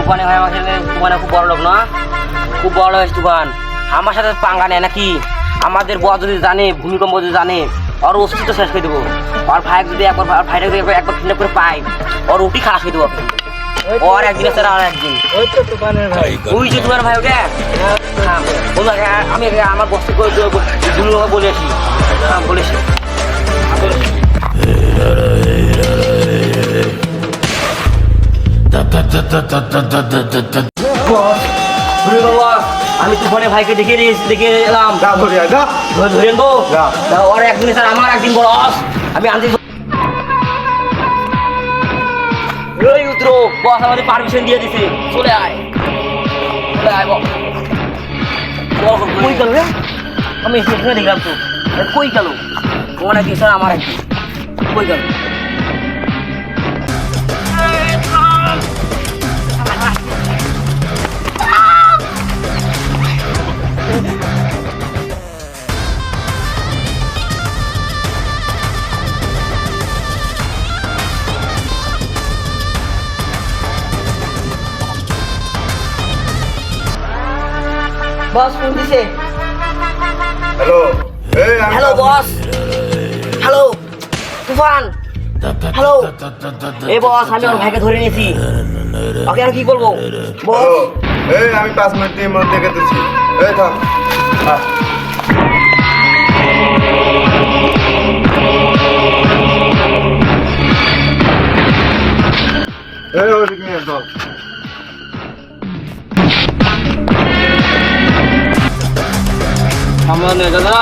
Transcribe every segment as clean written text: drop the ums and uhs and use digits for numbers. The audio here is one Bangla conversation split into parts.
তুফানে ভাই আমার সাথে তুফানে খুব বড় লোক না, খুব বড় লোক তুফান। আমার সাথে পাঙ্গা নেয় নাকি? আমাদের বড় যদি জানে, ভূমিকম্প যদি জানে, ওর অস্তিত্ব শেষ করে দেবো। আর ভাই যদি একবার ভাইটা যদি একবার কিডন্যাপ করে পাই, ওর রুটি খারাপ হয়ে দেবো। ওর একদিন আছে আর একদিন ওই যে তুফানের ভাই ওটা। আমি আমার বস্তি বলে আসি, বলেছি আমি তুফানের ভাইকে দেখে এলাম। ধরে আনবো ওর একদিন স্যার আমার একদিন বড় আমি আনতে উত্তর বস আমাদের পারমিশন দিয়ে দিছে। চলে আয় কই গেল রে? আমি সেখানে দেখলাম তো কই গেল ওর একদিন স্যার আমার একদিন কই গেল? বস ফোন দিছে। হ্যালো হ্যালো বস, হ্যালো তুফান, হ্যালো এই বস আমি ওর ভাইকে ধরে নিয়েছি। ওকে আর কি বলবো বস? আমি 5 মিনিটের মধ্যে দেখে দিচ্ছি। থাম সামনে দাদা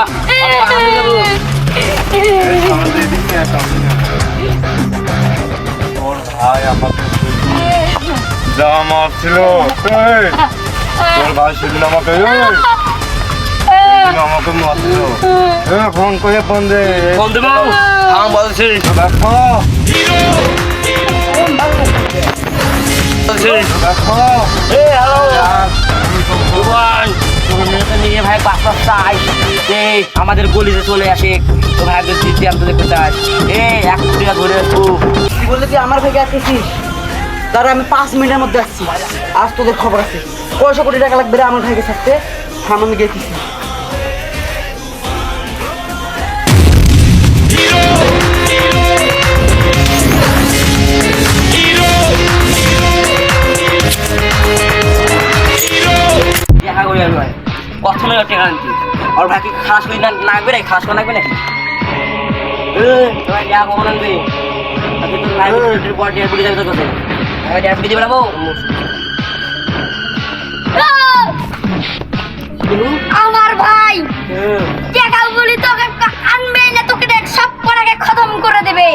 তোর ভাই আমাকে যা মারছিল, তোর ভাই সেদিন আমাকে মারছিল। ফোন করে ফোন দে বলছি দেখো নিয়ে ভাই চাই আমাদের গলিতে চলে আসে তো ভাইকে দিতে আমি দেখতে চাই। এক কোটি টাকা ধরে আসবো। তুই বললি তুই আমার ভাইকে আসতেছিস, তারা আমি 5 মিনিটের মধ্যে আসছি। আজ তোদের খবর আছে 100 কোটি টাকা লাগবে রে আমার ভাইকে থাকতে। আমি গেছি দেখা করি আমি ভাই কত নয় টাকা আনছি। আর ভাইকে খাস করে লাগবে নাকি? খাস করে লাগবে নাকি? দেখা কখন আনবে? দিতে পারবো আমার ভাই টাকা বলি তোকে আনবে না, তোকে দেখ সব পড়াকে খতম করে দেবে।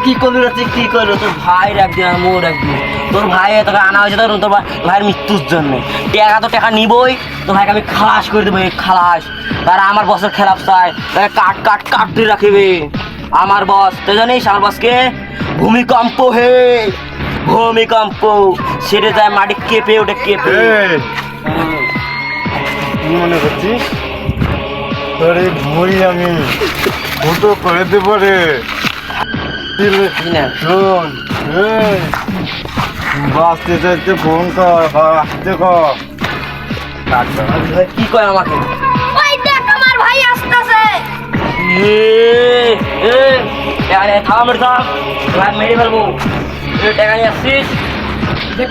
কি করলি রে? কি করলো তোর ভাই একদিন আর মোর একদিন? তোর ভাই তোকে আনা হয়েছে তোর ভাইয়ের মৃত্যুর জন্য। টাকা তো টাকা নিবই, তোর ভাইকে আমি খালাস করে দেবো। খালাস তারা আমার বসের খেলাপ চায়, তাকে কাট দিয়ে রাখিবে। আমার বস তুই জানিস আমার বসকে ভূমিকম্প সেরে যায় মাটি কেঁপে ওটা কেঁপে। কি মনে করছিস তোর এই ভুঁড়ি আমি ফুটো করে দেবো রে। শোন বাঁচতে চাইতে ফোন কর বা আসতে কর। কি কয় আমাকে? ওই দেখ আমার ভাই আসতেছে। থাম মেরে ফেলবো। টাকা নিয়ে আসছিস? তুই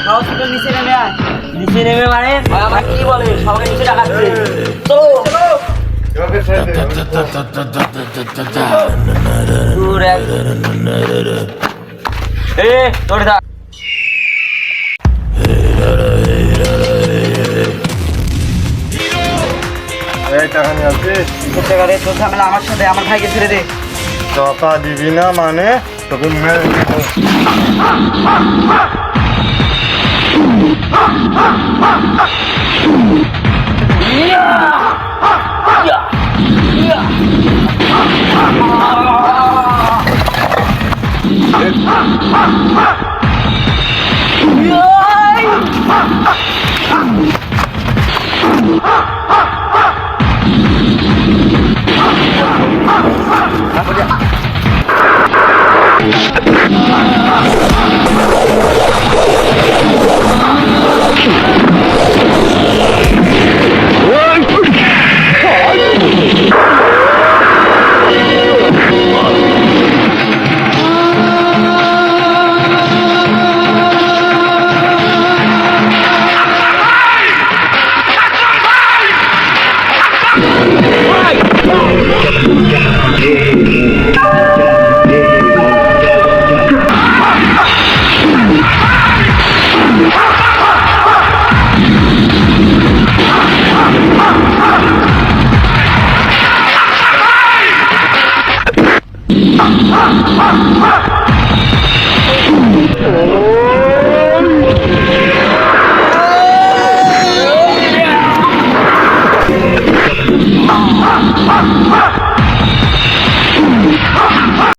হসপিটাল নিচে নেমে আয়। নিচে নেমে মানে আমার কি বলে সবাই নিচে টাকাচ্ছে। তোর টাকা নিয়ে আসছিস? টাকা রে, তোর ঝামেলা আমার সাথে, আমার ভাইকে ছেড়ে দে। টাকা দিবি না মানে তোকে মেরে দেবো।